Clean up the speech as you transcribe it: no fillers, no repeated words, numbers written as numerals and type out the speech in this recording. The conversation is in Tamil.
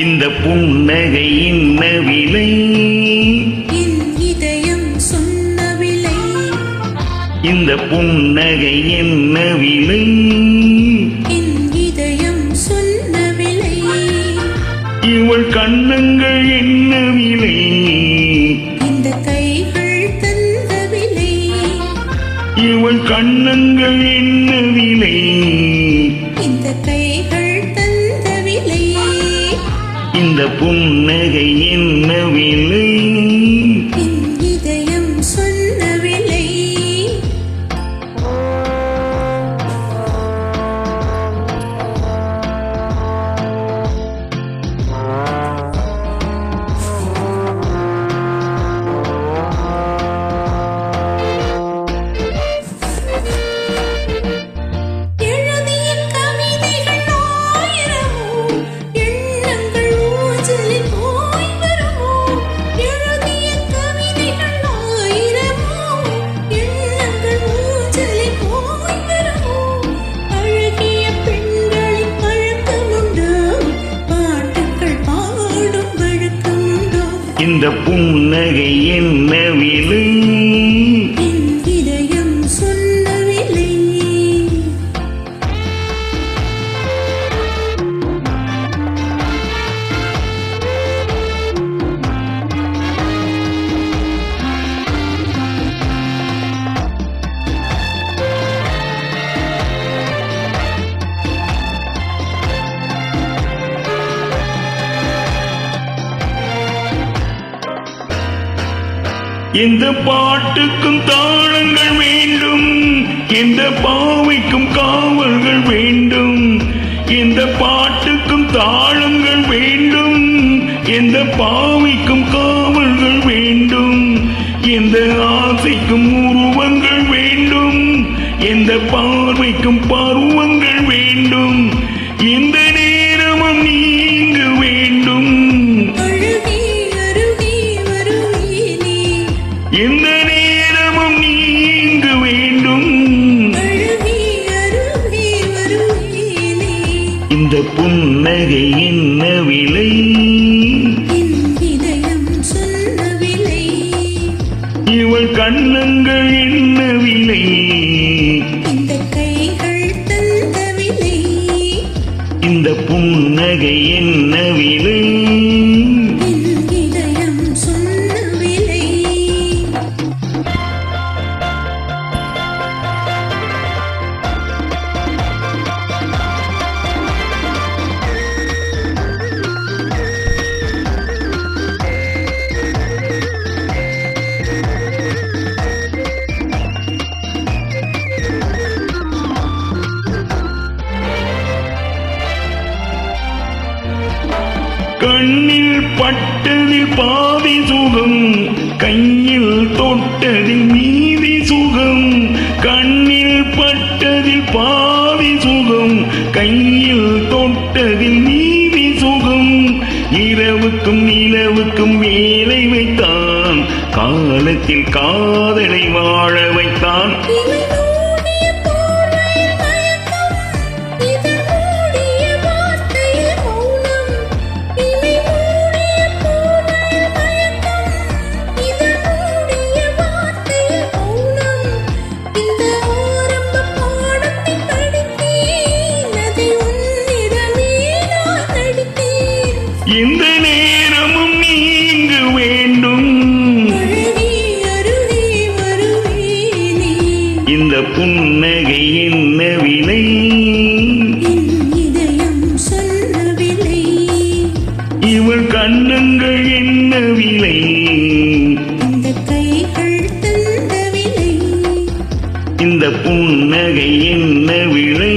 இந்த புன்னகை என்ன விலை? என் இதயம் சொன்ன விலை. இந்த புன்னகை என்ன விலை? என் இதயம் சொன்ன விலை. இவள் கண்ணங்கள் என்ன விலை? இந்த கைகள் தந்த விலை. இவள் கண்ணங்கள் என்ன விலை? இந்த கைகள் தந்த விலை. இந்த புன்னகை என்ன விலை? என் இதயம் சொன்ன விலை. இந்த புன்னகை என்ன விலை? என் இதயம் சொன்ன விலை. எந்த பாட்டுக்கும் தாளங்கள் வேண்டும், எந்த பாவைக்கும் காவல்கள் வேண்டும். எந்த பாட்டுக்கும் தாளங்கள் வேண்டும், எந்த பாவைக்கும் காவல்கள் வேண்டும். எந்த ஆசைக்கும் உருவங்கள் வேண்டும், எந்த பார்வைக்கும் பருவங்கள் வேண்டும். எந்த நேரமும் நீங்கு வேண்டும், எந்த நேரமும் நீங்கு வேண்டும். இந்த புன்னகை என்ன விலை? என் இதயம் சொன்ன விலை. இவள் கண்ணங்கள் என்ன விலை? இந்த கைகள் தந்த விலை. இந்த புன்னகை என்ன விலை? என் இதயம் சொன்ன விலை. கண்ணில் பட்டதில் பாதி சுகம், கையில் தொட்டதில் மீதி சுகம். கண்ணில் பட்டதில் பாதி சுகம், கையில் தொட்டதில் மீதி சுகம். இரவுக்கும் நிலவுக்கும் வேலை வைத்தான், காலத்தில் காதலை வாழ வைத்தான். எந்த நேரமும் நீங்கு வேண்டும், இந்த புன்னகை என்ன விலை? என் இதயம் சொன்ன விலை. இவள் கண்ணங்கள் என்ன விலை? இந்த கைகள் தந்த விலை. இந்த புன்னகை என்ன விலை?